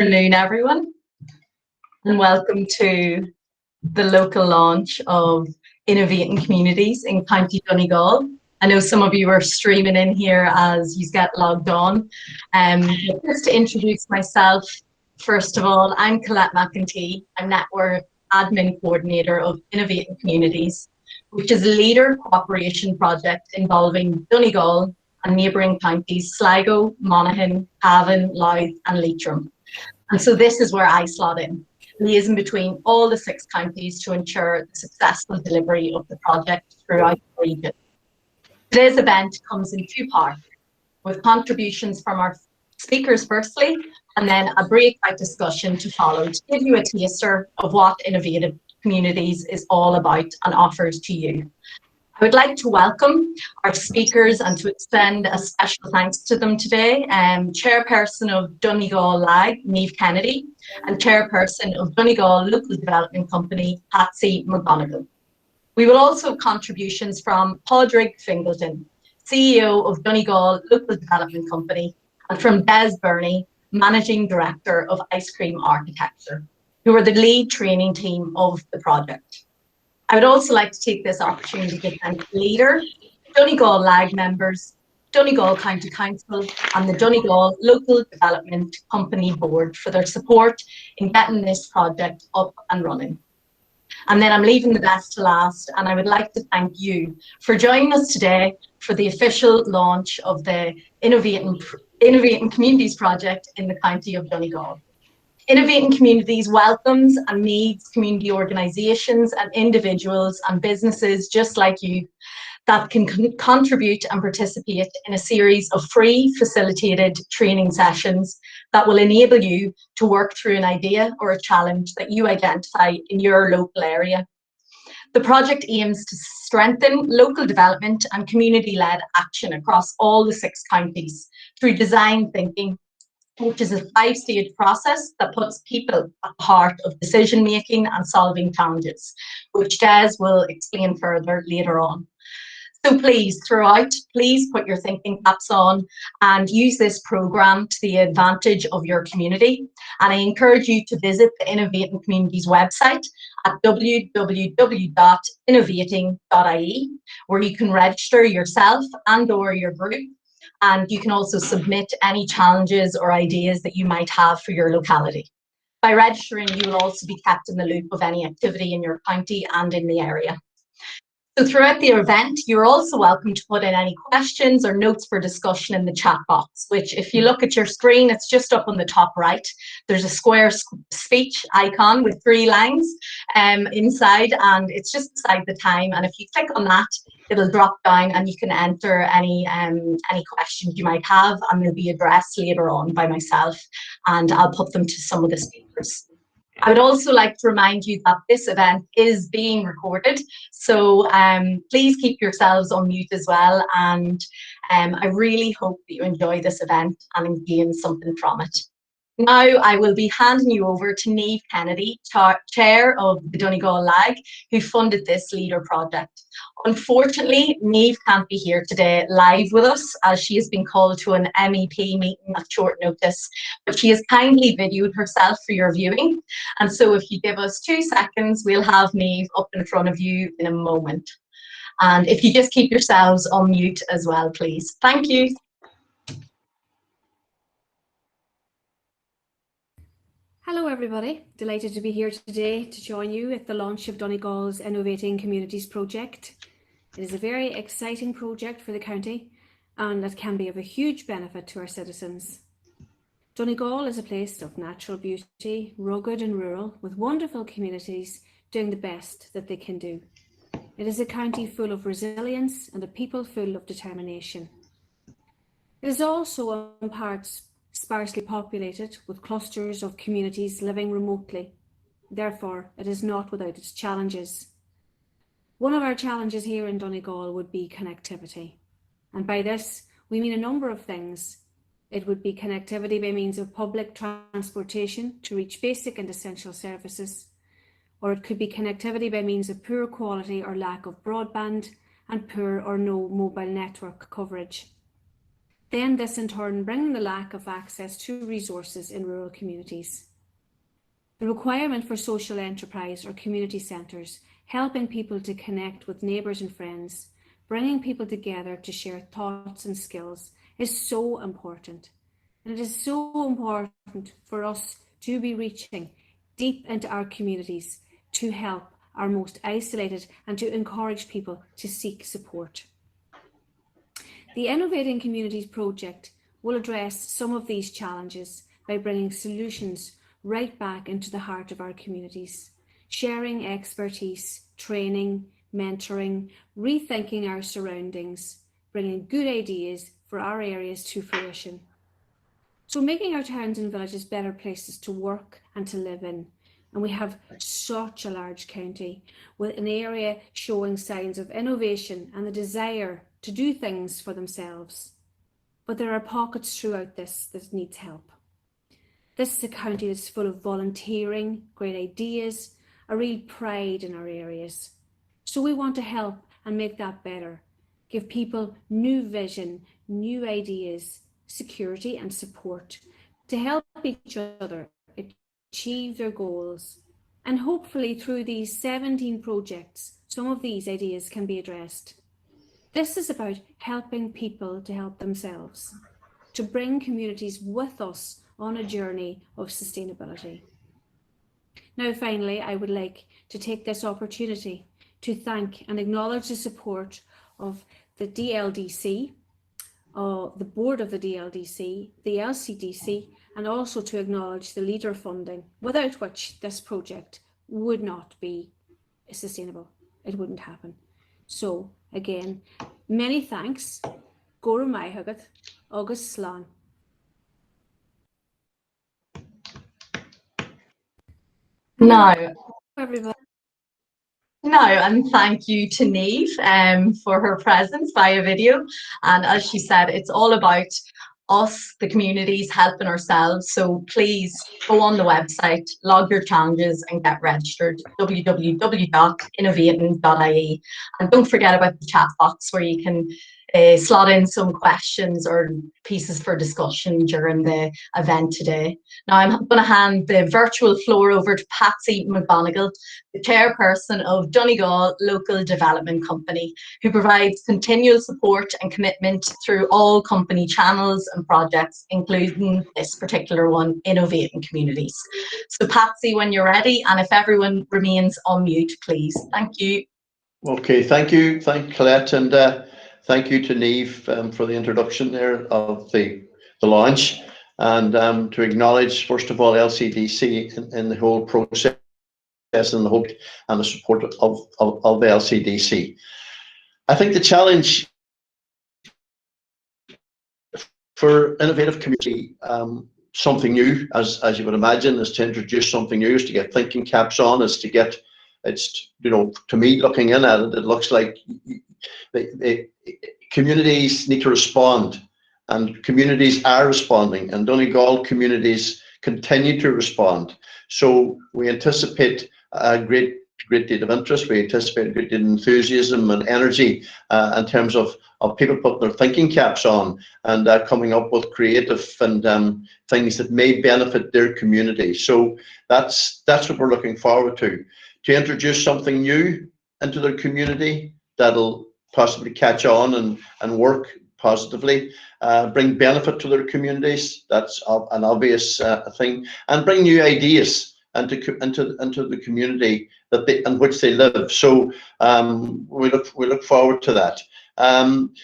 Afternoon, everyone, and welcome to the local launch of Innovating Communities in County Donegal. I know some of you are streaming in here as you get logged on. Just to introduce myself, first of all, I'm Colette McEntee. I'm Network Admin Coordinator of Innovating Communities, which is a leader cooperation project involving Donegal and neighbouring counties Sligo, Monaghan, Cavan, Louth and Leitrim. And so this is where I slot in, liaising between all the 6 counties to ensure the successful delivery of the project throughout the region. Today's event comes in 2 parts, with contributions from our speakers firstly, and then a breakout discussion to follow to give you a taster of what Innovative Communities is all about and offers to you. I would like to welcome our speakers and to extend a special thanks to them today. Chairperson of Donegal LAG, Niamh Kennedy, and Chairperson of Donegal Local Development Company, Patsy McGonigal. We will also have contributions from Padraig Fingleton, CEO of Donegal Local Development Company, and from Des Burney, Managing Director of Ice Cream Architecture, who are the lead training team of the project. I would also like to take this opportunity to thank Leader, Donegal LAG members, Donegal County Council and the Donegal Local Development Company Board for their support in getting this project up and running. And then I'm leaving the best to last, and I would like to thank you for joining us today for the official launch of the Innovating Communities project in the County of Donegal. Innovating Communities welcomes and needs community organisations and individuals and businesses just like you that can contribute and participate in a series of free facilitated training sessions that will enable you to work through an idea or a challenge that you identify in your local area. The project aims to strengthen local development and community-led action across all the 6 counties through design thinking, which is a 5-stage process that puts people at the heart of decision making and solving challenges, which Des will explain further later on. So please, throughout, please put your thinking caps on and use this programme to the advantage of your community. And I encourage you to visit the Innovating Communities website at www.innovating.ie, where you can register yourself and/or your group. And you can also submit any challenges or ideas that you might have for your locality. By registering, you will also be kept in the loop of any activity in your county and in the area. So throughout the event, you're also welcome to put in any questions or notes for discussion in the chat box, which if you look at your screen, it's just up on the top right. There's a square speech icon with 3 lines inside, and it's just beside the time. And if you click on that, it'll drop down and you can enter any questions you might have, and they'll be addressed later on by myself, and I'll put them to some of the speakers. I would also like to remind you that this event is being recorded, so please keep yourselves on mute as well, and I really hope that you enjoy this event and gain something from it. Now I will be handing you over to Niamh Kennedy, Chair of the Donegal LAG, who funded this Leader project. Unfortunately, Niamh can't be here today live with us as she has been called to an MEP meeting at short notice, but she has kindly videoed herself for your viewing. And so if you give us 2 seconds, we'll have Niamh up in front of you in a moment. And if you just keep yourselves on mute as well, please. Thank you. Hello everybody, delighted to be here today to join you at the launch of Donegal's Innovating Communities project. It is a very exciting project for the county and that can be of a huge benefit to our citizens. Donegal is a place of natural beauty, rugged and rural, with wonderful communities doing the best that they can do. It is a county full of resilience and a people full of determination. It is also in parts sparsely populated with clusters of communities living remotely. Therefore, it is not without its challenges. One of our challenges here in Donegal would be connectivity. And by this, we mean a number of things. It would be connectivity by means of public transportation to reach basic and essential services, or it could be connectivity by means of poor quality or lack of broadband and poor or no mobile network coverage. then this in turn bringing the lack of access to resources in rural communities. The requirement for social enterprise or community centres, helping people to connect with neighbours and friends, bringing people together to share thoughts and skills is so important. And it is so important for us to be reaching deep into our communities to help our most isolated and to encourage people to seek support. The Innovating Communities project will address some of these challenges by bringing solutions right back into the heart of our communities, sharing expertise, training, mentoring, rethinking our surroundings, bringing good ideas for our areas to fruition. So making our towns and villages better places to work and to live in. And we have such a large county with an area showing signs of innovation and the desire to do things for themselves. But there are pockets throughout this that needs help. This is a county that's full of volunteering, great ideas, a real pride in our areas. So we want to help and make that better, give people new vision, new ideas, security and support to help each other achieve their goals. And hopefully through these 17 projects, some of these ideas can be addressed. This is about helping people to help themselves, to bring communities with us on a journey of sustainability. Now, finally, I would like to take this opportunity to thank and acknowledge the support of the DLDC, the board of the DLDC, the LCDC, and also to acknowledge the leader funding, without which this project would not be sustainable. It wouldn't happen. So again, many thanks. Gora mai hagad, August Slán. No. Everybody. No, and thank you to Neve for her presence via video. And as she said, it's all about us, the communities, helping ourselves. So please go on the website, log your challenges and get registered, www.innovating.ie. And don't forget about the chat box where you can slot in some questions or pieces for discussion during the event today. Now I'm going to hand the virtual floor over to Patsy McGonigal, the chairperson of Donegal Local Development Company, who provides continual support and commitment through all company channels and projects, including this particular one, Innovating Communities. So Patsy, when you're ready, and if everyone remains on mute, please. Thank you. Okay, thank you. Thank you, Colette, and thank you to Neve for the introduction there of the launch, and to acknowledge, first of all, LCDC in the whole process and the support of the LCDC. I think the challenge for innovative community, something new, as you would imagine, is to introduce something new, is to get thinking caps on, is to get, it's, you know, to me, looking in at it, it looks like the communities need to respond, and communities are responding, and Donegal communities continue to respond. So we anticipate a great deal of interest. We anticipate a great deal of enthusiasm and energy in terms of people putting their thinking caps on and coming up with creative and things that may benefit their community. So that's what we're looking forward to introduce something new into their community that'll possibly catch on and work positively, bring benefit to their communities. That's an obvious thing, and bring new ideas into the community that in which they live. So we look forward to that. And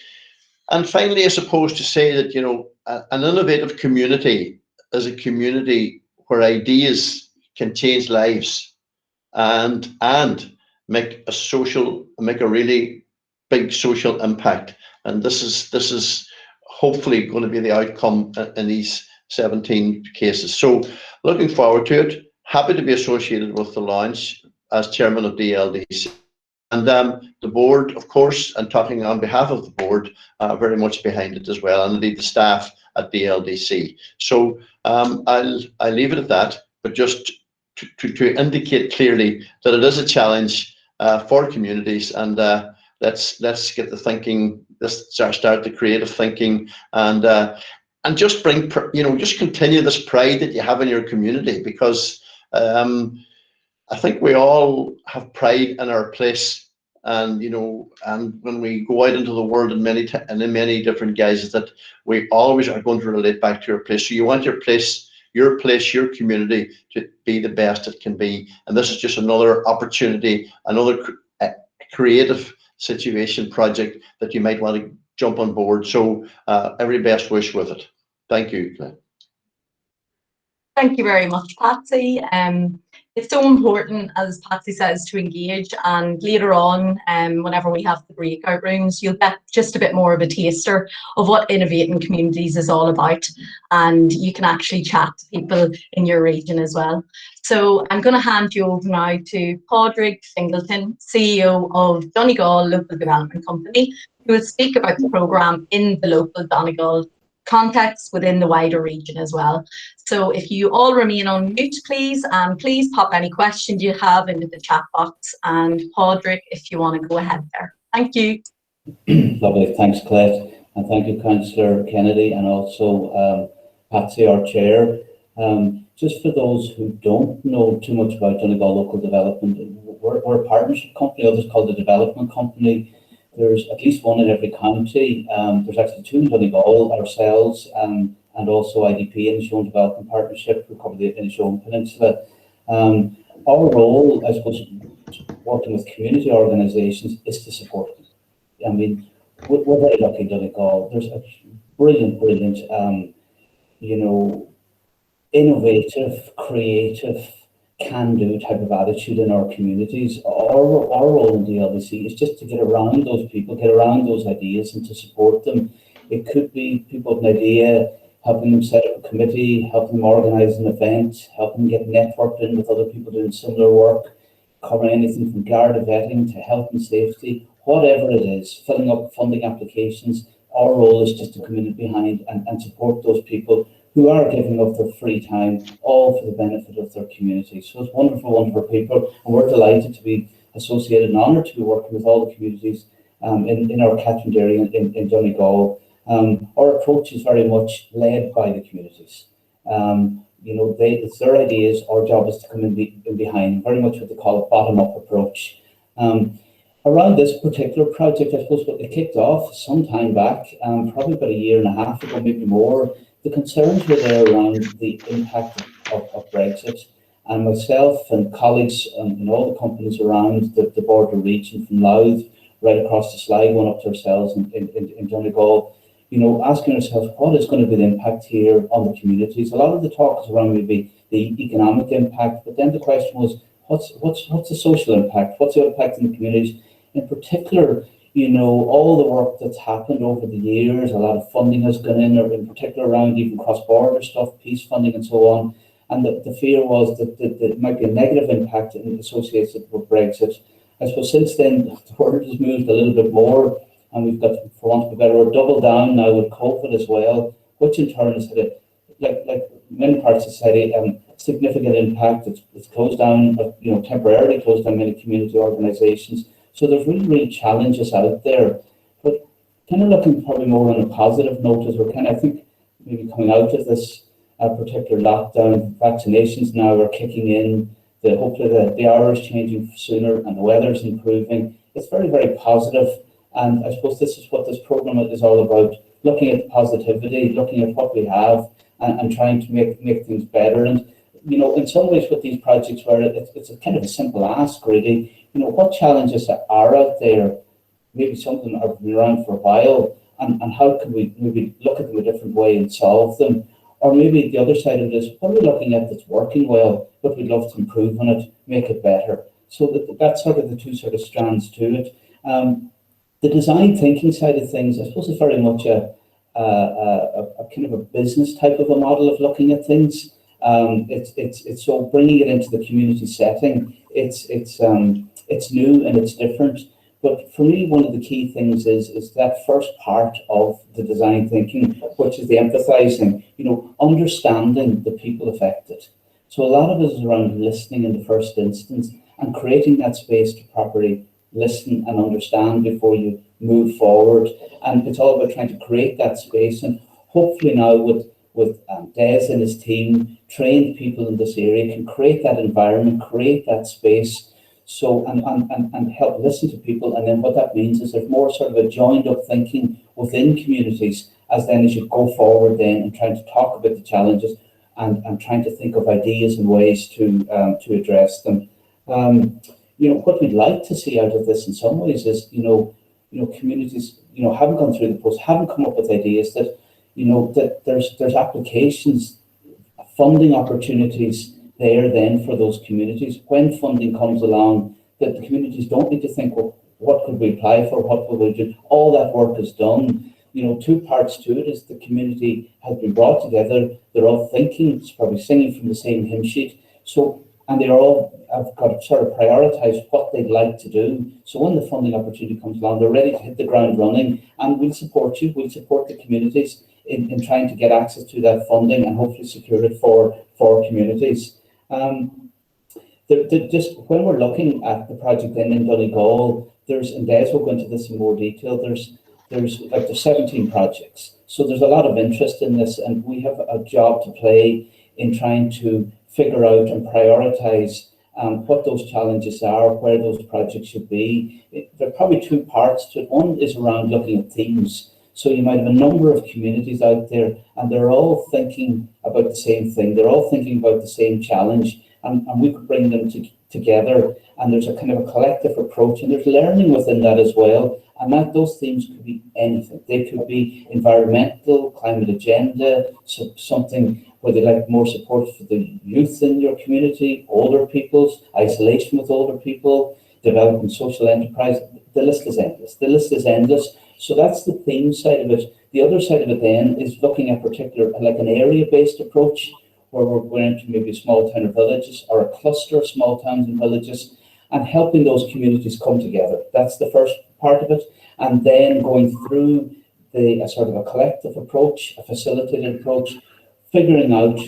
finally, I suppose to say that, you know, an innovative community is a community where ideas can change lives and make a really big social impact. And this is hopefully going to be the outcome in these 17 cases. So looking forward to it. Happy to be associated with the launch as chairman of DLDC. And the board, of course, and talking on behalf of the board, very much behind it as well, and indeed the staff at DLDC. So I'll leave it at that, but just to indicate clearly that it is a challenge for communities, and let's get the thinking this start the creative thinking, and just bring, just continue this pride that you have in your community, because I think we all have pride in our place. And and when we go out into the world in many different guises, that we always are going to relate back to your place. So you want your place, your community to be the best it can be. And this is just another opportunity, another creative situation project that you might want to jump on board. So every best wish with it. Thank you, Claire. Thank you very much, Patsy. It's so important, as Patsy says, to engage, and later on, whenever we have the breakout rooms, you'll get just a bit more of a taster of what Innovating Communities is all about, and you can actually chat to people in your region as well. So I'm going to hand you over now to Padraig Singleton, CEO of Donegal Local Development Company, who will speak about the programme in the local Donegal context within the wider region as well. So if you all remain on mute, please, and please pop any questions you have into the chat box. And Padraig, if you want to go ahead there. Thank you. Lovely, thanks, Colette, and thank you, Councillor Kennedy, and also Patsy, our chair. Just for those who don't know too much about Donegal Local Development, we're a partnership company, others called a development company. There's at least one in every county. There's actually two in Donegal, ourselves, and also IDP, Innovating Development Partnership, who cover the Inishowen Peninsula. Our role, I suppose, working with community organisations, is to support them. I mean, we're very lucky in Donegal. There's a brilliant, innovative, creative, can-do type of attitude in our communities. Our role in the LDC is just to get around those people, get around those ideas, and to support them. It could be people with an idea, helping them set up a committee, helping them organise an event, helping them get networked in with other people doing similar work, covering anything from Garda vetting to health and safety, whatever it is, filling up funding applications. Our role is just to come in behind and support those people who are giving up their free time, all for the benefit of their community. So it's wonderful, wonderful people, and we're delighted to be associated and honoured to be working with all the communities in our catchment area in Donegal. Our approach is very much led by the communities. It's their ideas. Our job is to come in behind, very much what they call a bottom-up approach. Around this particular project, I suppose what they kicked off some time back, probably about a year and a half ago, maybe more. The concerns were there around the impact of Brexit, and myself and colleagues in all the companies around the border region, from Louth right across to Sligo and up to ourselves in Donegal, asking ourselves, what is going to be the impact here on the communities? A lot of the talk is around maybe the economic impact, but then the question was, what's the social impact? What's the impact in the communities? In particular, all the work that's happened over the years, a lot of funding has gone in particular around even cross-border stuff, peace funding and so on. And the fear was that there might be a negative impact associated with Brexit. I suppose since then, the world has moved a little bit more, and we've got, for want of a better word, double down now with COVID as well, which in turn has had a, like many parts of society, significant impact. It's closed down, temporarily closed down many community organisations. So there's really challenges out there, but kind of looking probably more on a positive note as we're I think, maybe coming out of this particular lockdown. Vaccinations now are kicking in. Hopefully the hour is changing sooner and the weather's improving. It's very, very positive, and I suppose this is what this programme is all about, looking at positivity, looking at what we have, and trying to make things better. And in some ways with these projects where it's a kind of a simple ask really, what challenges are out there? Maybe some of them have been around for a while, and how can we maybe look at them a different way and solve them? Or maybe the other side of this, what are we looking at that's working well, but we'd love to improve on it, make it better? So that's sort of the two sort of strands to it. The design thinking side of things, I suppose, is very much a kind of a business type of a model of looking at things. It's so bringing it into the community setting. It's new and it's different. But for me, one of the key things is that first part of the design thinking, which is the emphasising, understanding the people affected. So a lot of it is around listening in the first instance and creating that space to properly listen and understand before you move forward. And it's all about trying to create that space. And hopefully now with Des and his team, trained people in this area, can create that environment, create that space, so and help listen to people. And then what that means is there's more sort of a joined up thinking within communities as you go forward then and trying to talk about the challenges and trying to think of ideas and ways to address them. What we'd like to see out of this in some ways is, communities, haven't gone through the process, haven't come up with ideas that, that there's applications, funding opportunities there then for those communities. When funding comes along, that the communities don't need to think, well, what could we apply for? What will we do? All that work is done. Two parts to it is the community has been brought together. They're all thinking, it's probably singing from the same hymn sheet. So, and they all have got to sort of prioritise what they'd like to do. So when the funding opportunity comes along, they're ready to hit the ground running, and we'll support you. We'll support the communities in trying to get access to that funding and hopefully secure it for communities. Just when we're looking at the project then in Donegal, and Des will go into this in more detail, there's 17 projects. So there's a lot of interest in this, and we have a job to play in trying to figure out and prioritise what those challenges are, where those projects should be. There are probably two parts to it. One is around looking at themes. So you might have a number of communities out there, and they're all thinking about the same thing. They're all thinking about the same challenge, and we could bring them together, and there's a kind of a collective approach, and there's learning within that as well. And those themes could be anything. They could be environmental, climate agenda, something where they like more support for the youth in your community, older people's, isolation with older people, developing social enterprise. The list is endless. The list is endless. So that's the theme side of it. The other side of it then is looking at like an area-based approach, where we're going into maybe a small town or villages or a cluster of small towns and villages, and helping those communities come together. That's the first part of it. And then going through a sort of a collective approach, a facilitated approach, figuring out,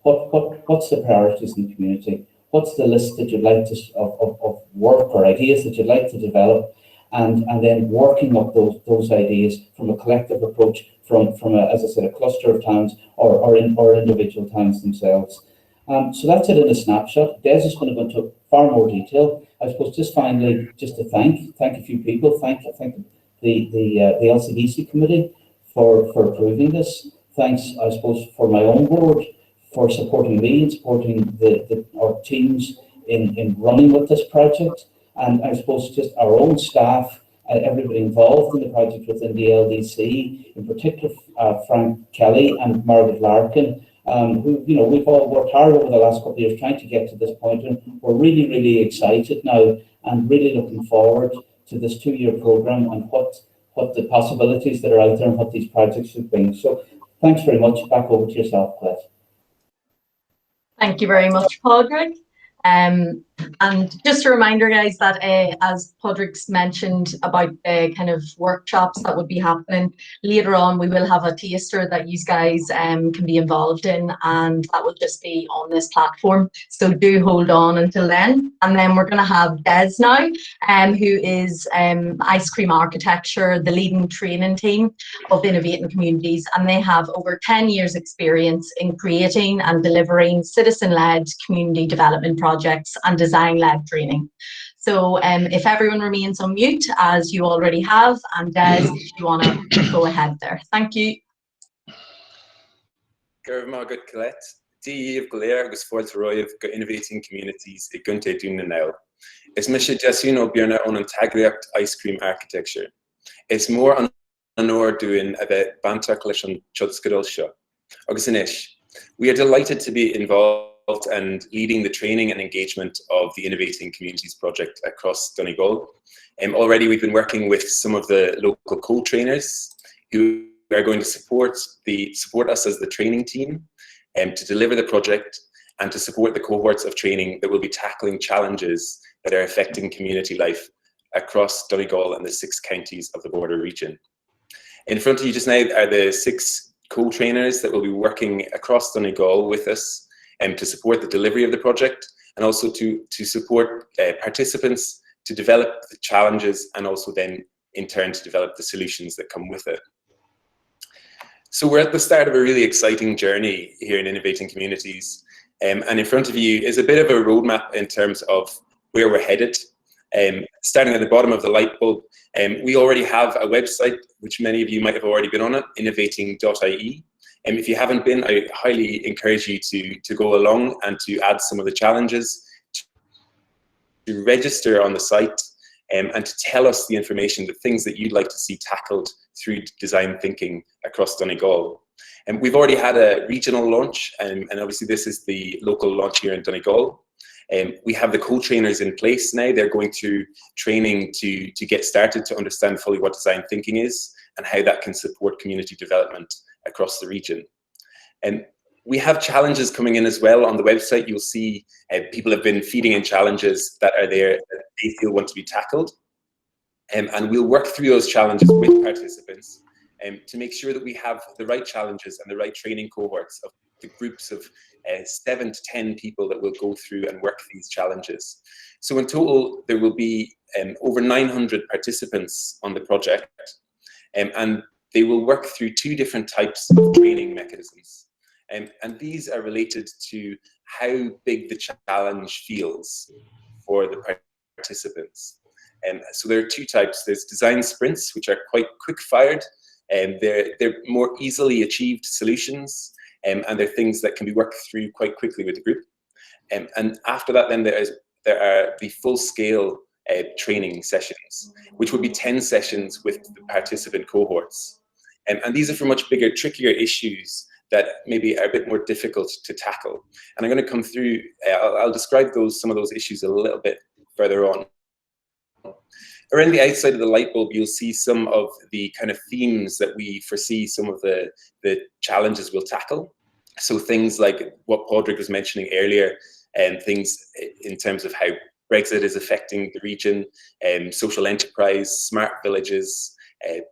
what's the priorities in the community, what's the list that you'd like to of work or ideas that you'd like to develop, and then working up those ideas from a collective approach from as I said, a cluster of towns or individual towns themselves. So that's it in a snapshot. Des is going to go into far more detail. I suppose just finally, just to thank a few people. Thank the LCDC committee for approving this. Thanks, I suppose, for my own board for supporting me and supporting our teams in running with this project. And I suppose just our own staff, everybody involved in the project within the LDC, in particular Frank Kelly and Margaret Larkin, who, we've all worked hard over the last couple of years trying to get to this point, and we're really, really excited now and really looking forward to this 2-year programme and what the possibilities that are out there and what these projects should bring. So thanks very much. Back over to yourself, Colette. Thank you very much, Padraig. And just a reminder, guys, that as Padraig's mentioned about kind of workshops that would be happening later on, we will have a taster that you guys can be involved in, and that will just be on this platform. So do hold on until then. And then we're going to have Des now, who is Ice Cream Architecture, the leading training team of Innovating Communities, and they have over 10 years experience in creating and delivering citizen-led community development projects and design-led training. So if everyone remains on mute, as you already have, and Des, if you want to go ahead there. Thank you. Good Colette. DE of Galera agus Fort Roy of Innovating Communities I Gunte Donegal. Is Misha Jesuno Björna on Antagliact Ice Cream Architecture. It's more on or doing a bit banter collision Chudskadol show. Agus Inish. We are delighted to be involved and leading the training and engagement of the Innovating Communities project across Donegal. Already we've been working with some of the local co-trainers who are going to support us as the training team to deliver the project and to support the cohorts of training that will be tackling challenges that are affecting community life across Donegal and the 6 counties of the border region. In front of you just now are the 6 co-trainers that will be working across Donegal with us to support the delivery of the project, and also to support participants to develop the challenges and also then in turn to develop the solutions that come with it. So we're at the start of a really exciting journey here in Innovating Communities, and in front of you is a bit of a roadmap in terms of where we're headed. Starting at the bottom of the light bulb, we already have a website, which many of you might have already been on it, innovating.ie. If you haven't been, I highly encourage you to go along and to add some of the challenges, to register on the site, and to tell us the information, the things that you'd like to see tackled through design thinking across Donegal. And we've already had a regional launch, and obviously this is the local launch here in Donegal. We have the co-trainers in place now. They're going through training to get started to understand fully what design thinking is and how that can support community development across the region. And we have challenges coming in as well on the website. You'll see people have been feeding in challenges that are there that they feel want to be tackled. And we'll work through those challenges with participants to make sure that we have the right challenges and the right training cohorts of the groups of 7 to 10 people that will go through and work these challenges. So in total, there will be over 900 participants on the project, and they will work through 2 different types of training mechanisms. And these are related to how big the challenge feels for the participants. So there are 2 types. There's design sprints, which are quite quick-fired, and they're more easily achieved solutions, and they're things that can be worked through quite quickly with the group. And after that, then there are the full-scale training sessions, which would be 10 sessions with the participant cohorts. And these are for much bigger, trickier issues that maybe are a bit more difficult to tackle. And I'm going to come through, I'll describe some of those issues a little bit further on. Around the outside of the light bulb, you'll see some of the kind of themes that we foresee some of the challenges we'll tackle. So things like what Padraig was mentioning earlier, and things in terms of how Brexit is affecting the region, social enterprise, smart villages,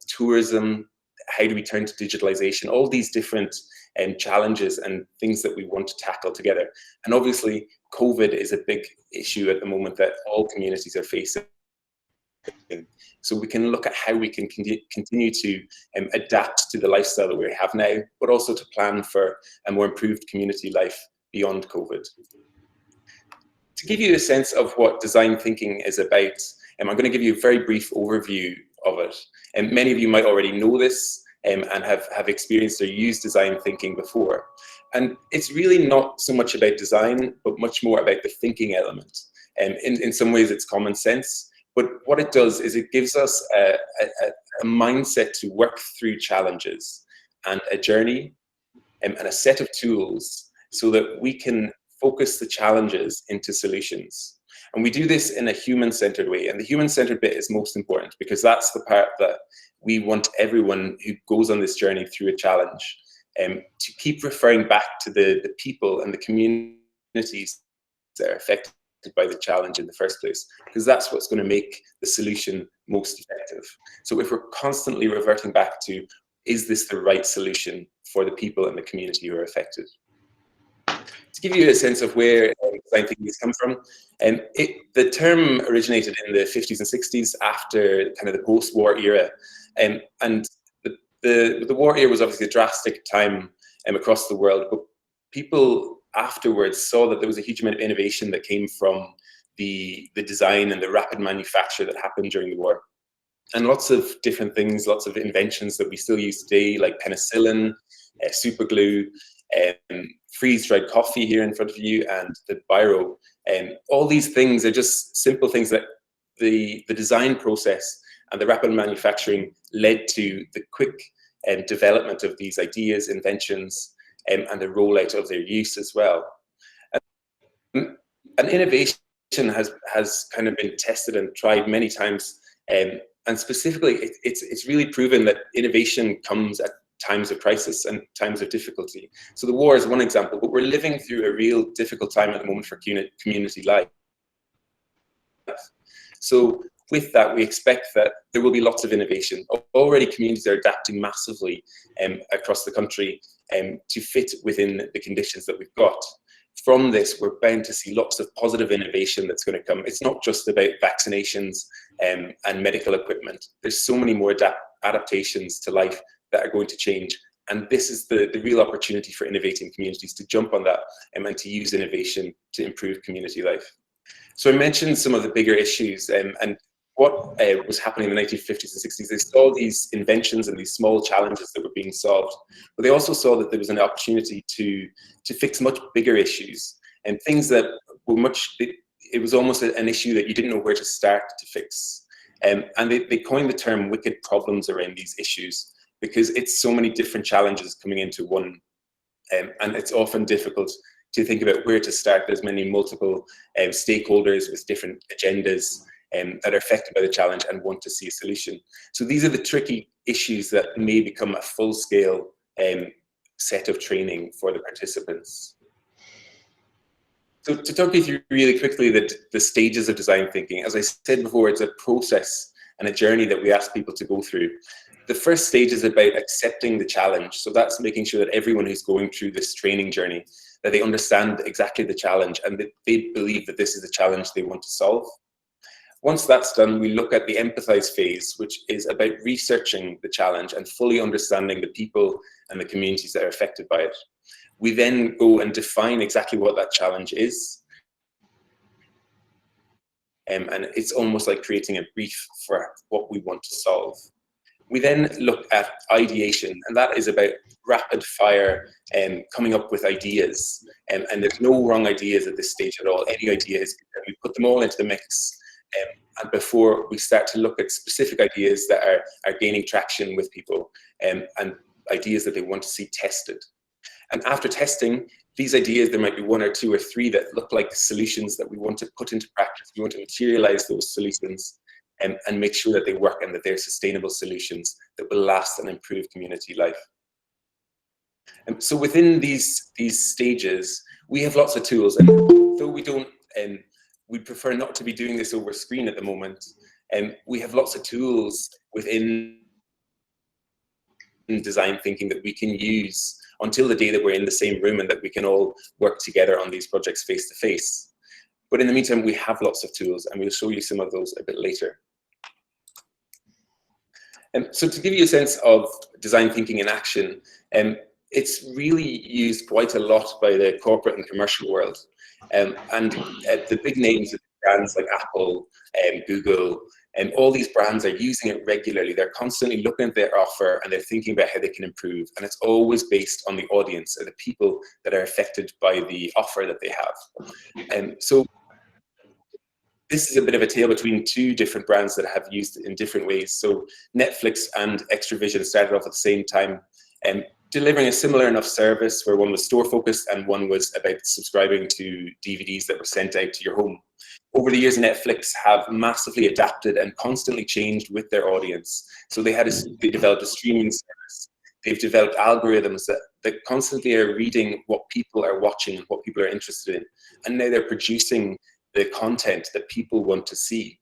tourism, how do we turn to digitalization, all these different challenges and things that we want to tackle together. And obviously, COVID is a big issue at the moment that all communities are facing. So we can look at how we can continue to adapt to the lifestyle that we have now, but also to plan for a more improved community life beyond COVID. To give you a sense of what design thinking is about, I'm going to give you a very brief overview of it. And many of you might already know this and have experienced or used design thinking before. And it's really not so much about design, but much more about the thinking element. In some ways, it's common sense. But what it does is it gives us a mindset to work through challenges and a journey and a set of tools so that we can focus the challenges into solutions. And we do this in a human-centered way. And the human-centered bit is most important because that's the part that we want everyone who goes on this journey through a challenge to keep referring back to the people and the communities that are affected by the challenge in the first place, because that's what's going to make the solution most effective. So if we're constantly reverting back to, is this the right solution for the people and the community who are affected? To give you a sense of where design thinking has come from, the term originated in the 50s and 60s after kind of the post-war era, and the war era was obviously a drastic time across the world, but people afterwards saw that there was a huge amount of innovation that came from the design and the rapid manufacture that happened during the war. And lots of different things, lots of inventions that we still use today, like penicillin, super glue, freeze-dried coffee here in front of you, and the biro. All these things are just simple things that the design process and the rapid manufacturing led to the quick development of these ideas, inventions, and the rollout of their use as well. And innovation has kind of been tested and tried many times, and specifically, it's really proven that innovation comes at times of crisis and times of difficulty. So the war is one example, but we're living through a real difficult time at the moment for community life. So with that, we expect that there will be lots of innovation. Already communities are adapting massively across the country to fit within the conditions that we've got. from this, we're bound to see lots of positive innovation that's going to come. It's not just about vaccinations and medical equipment. There's so many more adaptations to life that are going to change. And this is the real opportunity for innovating communities to jump on that and to use innovation to improve community life. So I mentioned some of the bigger issues and what was happening in the 1950s and 60s. They saw these inventions and these small challenges that were being solved, but they also saw that there was an opportunity to fix much bigger issues and things that were it was almost an issue that you didn't know where to start to fix. And they coined the term wicked problems around these issues because it's so many different challenges coming into one. And it's often difficult to think about where to start. There's multiple stakeholders with different agendas that are affected by the challenge and want to see a solution. So these are the tricky issues that may become a full-scale set of training for the participants. So to talk you through really quickly the stages of design thinking, as I said before, it's a process and a journey that we ask people to go through. The first stage is about accepting the challenge. So that's making sure that everyone who's going through this training journey, that they understand exactly the challenge and that they believe that this is the challenge they want to solve. Once that's done, we look at the empathize phase, which is about researching the challenge and fully understanding the people and the communities that are affected by it. We then go and define exactly what that challenge is. And it's almost like creating a brief for what we want to solve. We then look at ideation, and that is about rapid fire and coming up with ideas. And there's no wrong ideas at this stage at all. Any idea is good. We put them all into the mix. And before we start to look at specific ideas that are gaining traction with people and ideas that they want to see tested. And after testing, these ideas, there might be one or two or three that look like solutions that we want to put into practice. We want to materialize those solutions and make sure that they work and that they're sustainable solutions that will last and improve community life. And so within these stages, we have lots of tools. And though we don't, we prefer not to be doing this over screen at the moment, we have lots of tools within design thinking that we can use until the day that we're in the same room and that we can all work together on these projects face to face. But in the meantime, we have lots of tools and we'll show you some of those a bit later. So to give you a sense of design thinking in action, it's really used quite a lot by the corporate and commercial world. The big names of brands like Apple, Google, and all these brands are using it regularly. They're constantly looking at their offer and they're thinking about how they can improve. And it's always based on the audience or the people that are affected by the offer that they have. So this is a bit of a tale between two different brands that have used it in different ways. So Netflix and Extravision started off at the same time, delivering a similar enough service where one was store focused and one was about subscribing to DVDs that were sent out to your home. Over the years, Netflix have massively adapted and constantly changed with their audience. So they developed a streaming service. They've developed algorithms that constantly are reading what people are watching and what people are interested in. And now they're producing the content that people want to see.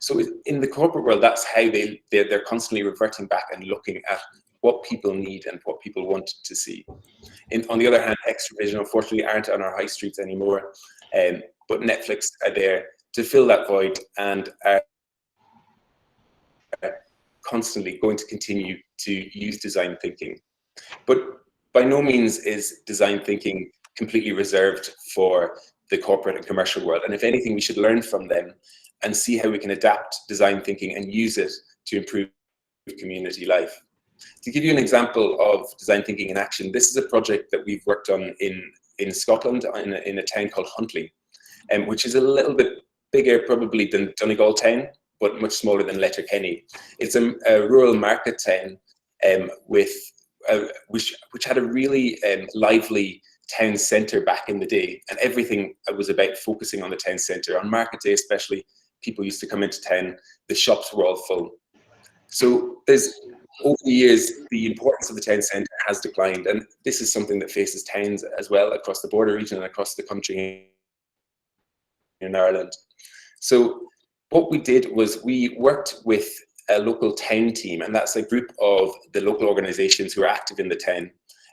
So in the corporate world, that's how they're constantly reverting back and looking at what people need and what people want to see. On the other hand, Extravision unfortunately aren't on our high streets anymore, but Netflix are there to fill that void and are constantly going to continue to use design thinking. But by no means is design thinking completely reserved for the corporate and commercial world. And if anything, we should learn from them and see how we can adapt design thinking and use it to improve community life. To give you an example of design thinking in action, this is a project that we've worked on in Scotland in a town called Huntly, which is a little bit bigger probably than Donegal town, but much smaller than Letterkenny. It's a rural market town which had a really lively town centre back in the day, and everything was about focusing on the town centre. On market day especially, people used to come into town, the shops were all full. So over the years, the importance of the town centre has declined, and this is something that faces towns as well across the border region and across the country in Ireland. So what we did was we worked with a local town team, and that's a group of the local organisations who are active in the town.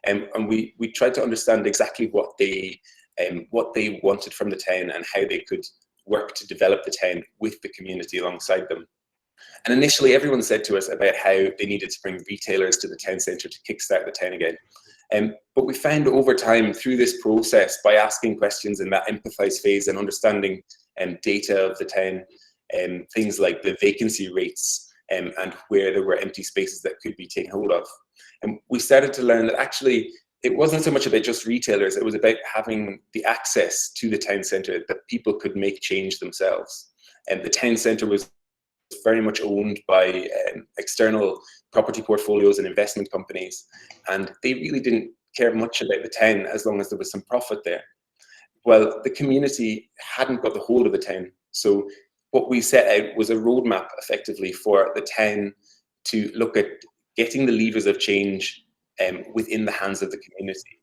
And we tried to understand exactly what they what they wanted from the town and how they could work to develop the town with the community alongside them. And initially, everyone said to us about how they needed to bring retailers to the town centre to kickstart the town again. But we found over time through this process, by asking questions in that empathise phase and understanding data of the town, things like the vacancy rates and where there were empty spaces that could be taken hold of. And we started to learn that actually it wasn't so much about just retailers, it was about having the access to the town centre that people could make change themselves. And the town centre was very much owned by external property portfolios and investment companies, and they really didn't care much about the town as long as there was some profit there. Well, the community hadn't got the hold of the town, so what we set out was a roadmap effectively for the town to look at getting the levers of change within the hands of the community.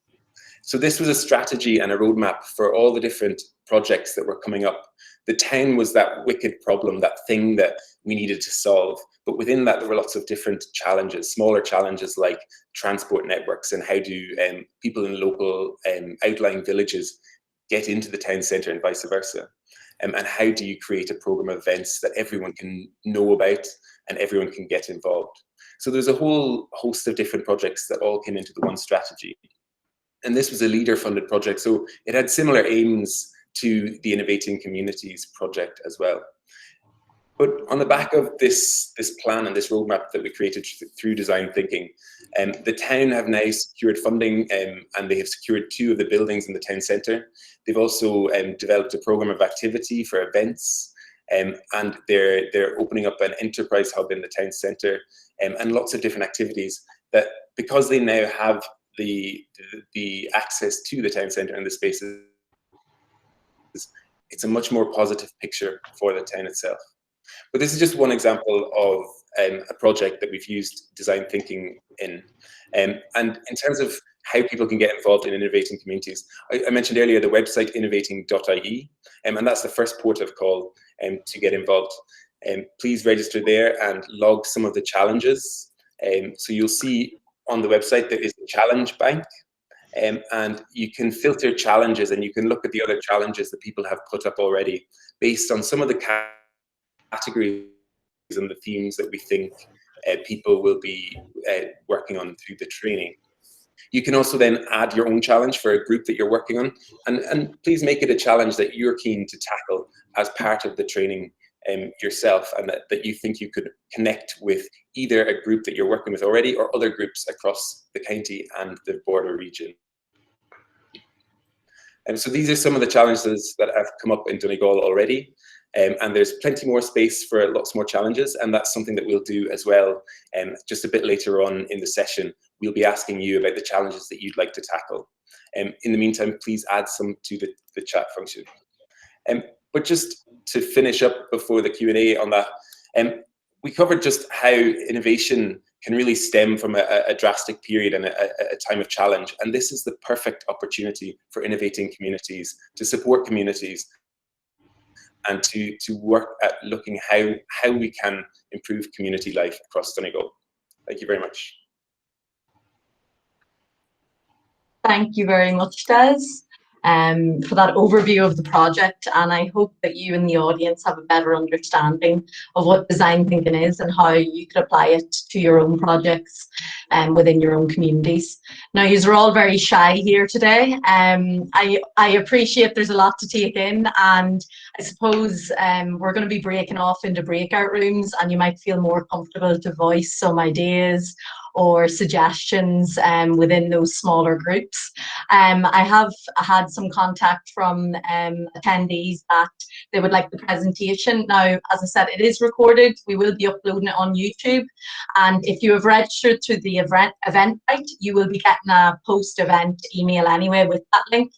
So this was a strategy and a roadmap for all the different projects that were coming up. The town was that wicked problem, that thing that we needed to solve. But within that, there were lots of different challenges, smaller challenges like transport networks and how do people in local outlying villages get into the town centre and vice versa. And how do you create a programme of events that everyone can know about and everyone can get involved. So there's a whole host of different projects that all came into the one strategy. And this was a leader-funded project, so it had similar aims to the Innovating Communities project as well. But on the back of this plan and this roadmap that we created through design thinking, the town have now secured funding and they have secured 2 of the buildings in the town centre. They've also developed a programme of activity for events, and they're opening up an enterprise hub in the town centre, and lots of different activities that, because they now have the access to the town centre and the spaces, it's a much more positive picture for the town itself. But this is just one example of a project that we've used design thinking in. And in terms of how people can get involved in innovating communities, I mentioned earlier the website innovating.ie, and that's the first port of call to get involved. Please register there and log some of the challenges. So you'll see on the website there is a challenge bank, and you can filter challenges and you can look at the other challenges that people have put up already based on some of the categories and the themes that we think people will be working on through the training. You can also then add your own challenge for a group that you're working on, and please make it a challenge that you're keen to tackle as part of the training yourself, and that you think you could connect with either a group that you're working with already or other groups across the county and the border region. And so these are some of the challenges that have come up in Donegal already. And there's plenty more space for lots more challenges, and that's something that we'll do as well. Just a bit later on in the session, we'll be asking you about the challenges that you'd like to tackle. In the meantime, please add some to the chat function. But just to finish up before the Q&A on that, we covered just how innovation can really stem from a drastic period and a time of challenge. And this is the perfect opportunity for innovating communities, to support communities, and to work at looking how we can improve community life across Donegal. Thank you very much. Thank you very much, Des, for that overview of the project, and I hope that you and the audience have a better understanding of what design thinking is and how you could apply it to your own projects within your own communities. Now, you're all very shy here today. I appreciate there's a lot to take in, and I suppose we're going to be breaking off into breakout rooms, and you might feel more comfortable to voice some ideas or suggestions within those smaller groups. I have had some contact from attendees that they would like the presentation. Now, as I said, it is recorded. We will be uploading it on YouTube. And if you have registered through the Eventbrite, you will be getting a post-event email anyway with that link.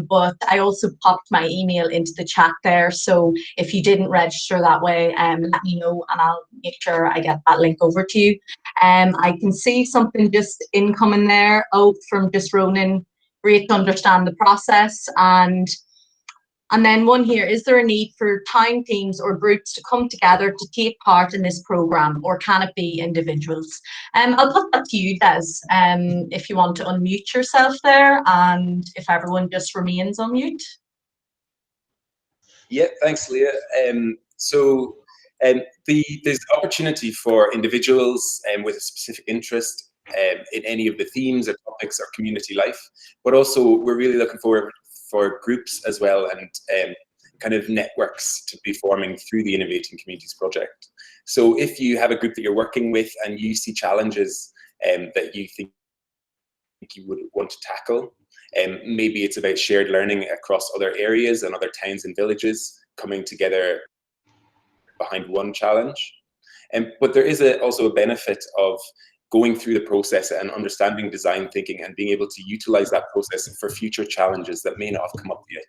But I also popped my email into the chat there. So if you didn't register that way, let me know and I'll make sure I get that link over to you. I can see something just incoming there. Oh, from just Ronan, great to understand the process. And And then one here, is there a need for town teams or groups to come together to take part in this programme, or can it be individuals? I'll put that to you, Des, if you want to unmute yourself there, and if everyone just remains on mute. Yeah, thanks, Leah. There's opportunity for individuals with a specific interest in any of the themes or topics or community life, but also we're really looking for groups as well, and kind of networks to be forming through the Innovating Communities project. So if you have a group that you're working with and you see challenges that you think you would want to tackle, maybe it's about shared learning across other areas and other towns and villages coming together behind one challenge. But there is also a benefit of going through the process and understanding design thinking and being able to utilize that process for future challenges that may not have come up yet.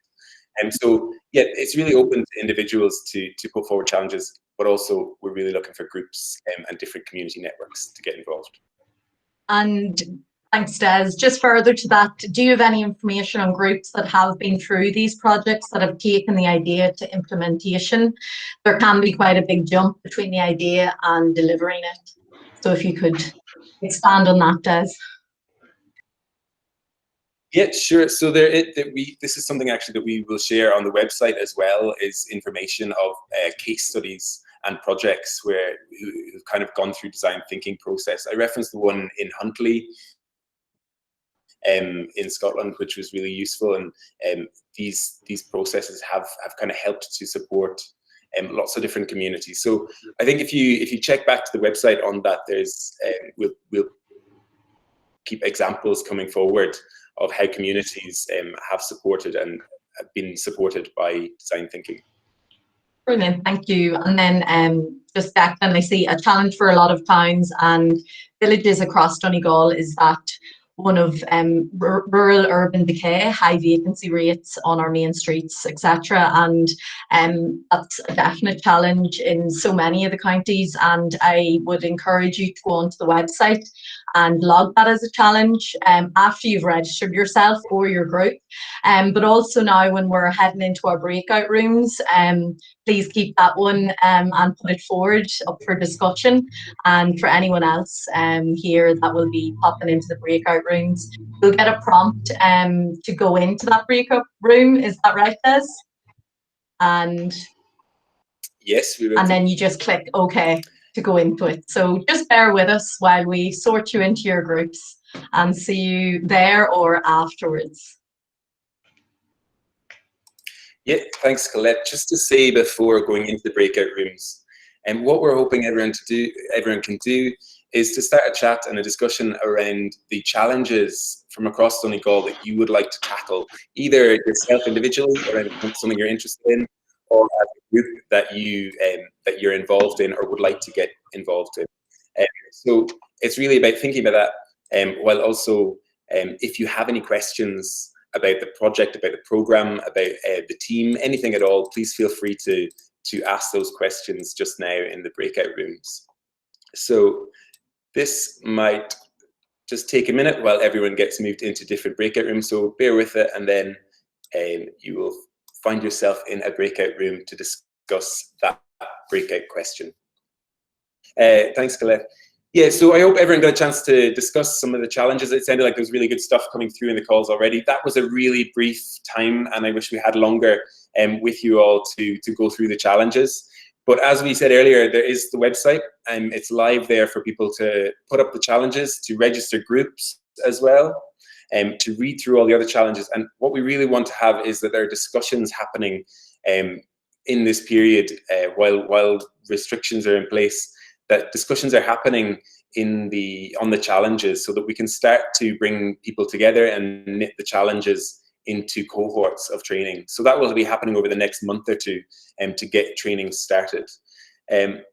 And so, yeah, it's really open to individuals to put forward challenges, but also we're really looking for groups and different community networks to get involved. And thanks, Des. Just further to that, do you have any information on groups that have been through these projects that have taken the idea to implementation? There can be quite a big jump between the idea and delivering it. So if you could expand on that, Des. Yeah, sure. So this is something actually that we will share on the website as well, is information of case studies and projects who've kind of gone through design thinking process. I referenced the one in Huntly in Scotland, which was really useful, and these processes have kind of helped to support lots of different communities. So I think if you check back to the website on that, there's we'll keep examples coming forward of how communities have supported and have been supported by design thinking. Brilliant, thank you. And then just back then, I see a challenge for a lot of towns and villages across Donegal is that one of rural urban decay, high vacancy rates on our main streets, etc. And that's a definite challenge in so many of the counties. And I would encourage you to go onto the website and log that as a challenge after you've registered yourself or your group. But also now when we're heading into our breakout rooms, please keep that one and put it forward up for discussion. And for anyone else here that will be popping into the breakout rooms, you'll get a prompt to go into that breakout room. Is that right, Des? And yes, we will. And then you just click OK to go into it. So just bear with us while we sort you into your groups, and see you there or afterwards. Yeah, thanks, Colette. Just to say before going into the breakout rooms, and what we're hoping everyone can do is to start a chat and a discussion around the challenges from across Donegal that you would like to tackle, either yourself individually or something you're interested in, or as a group that you're involved in or would like to get involved in. So it's really about thinking about that, while also if you have any questions about the project, about the program, about the team, anything at all, please feel free to ask those questions just now in the breakout rooms. So this might just take a minute while everyone gets moved into different breakout rooms, so bear with it, and then you will find yourself in a breakout room to discuss that breakout question. Thanks, Colette. Yeah, so I hope everyone got a chance to discuss some of the challenges. It sounded like there was really good stuff coming through in the calls already. That was a really brief time, and I wish we had longer with you all to go through the challenges. But as we said earlier, there is the website, and it's live there for people to put up the challenges, to register groups as well, to read through all the other challenges. And what we really want to have is that there are discussions happening in this period while restrictions are in place, that discussions are happening on the challenges, so that we can start to bring people together and knit the challenges into cohorts of training. So that will be happening over the next month or two to get training started.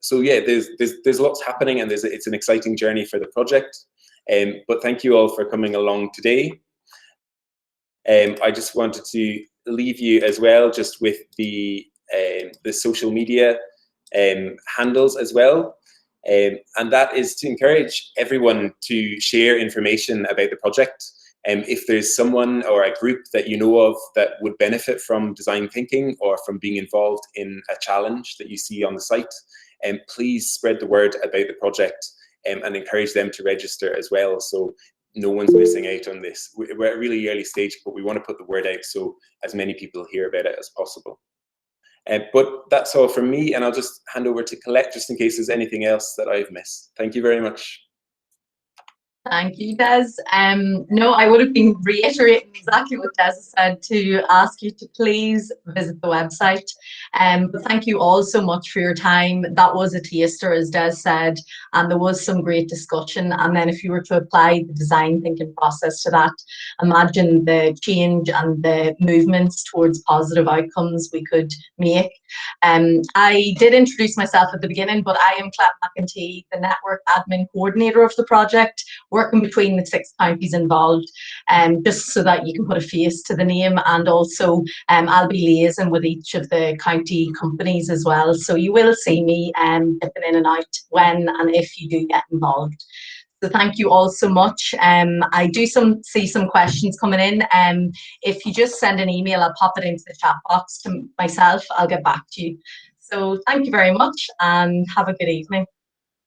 So yeah, there's lots happening, and it's an exciting journey for the project. But thank you all for coming along today. I just wanted to leave you as well just with the social media handles as well. And that is to encourage everyone to share information about the project. If there's someone or a group that you know of that would benefit from design thinking or from being involved in a challenge that you see on the site, please spread the word about the project and encourage them to register as well, so no one's missing out on this. We're at a really early stage, but we want to put the word out so as many people hear about it as possible. But that's all from me, and I'll just hand over to Colette just in case there's anything else that I've missed. Thank you very much. Thank you, Des. No, I would have been reiterating exactly what Des said to ask you to please visit the website. But thank you all so much for your time. That was a taster, as Des said, and there was some great discussion. And then if you were to apply the design thinking process to that, imagine the change and the movements towards positive outcomes we could make. I did introduce myself at the beginning, but I am Colette McEntee, the network admin coordinator of the project, working between the 6 counties involved, just so that you can put a face to the name. And also I'll be liaising with each of the county companies as well. So you will see me dipping in and out when and if you do get involved. So thank you all so much. I do see some questions coming in. If you just send an email, I'll pop it into the chat box to myself. I'll get back to you. So thank you very much and have a good evening.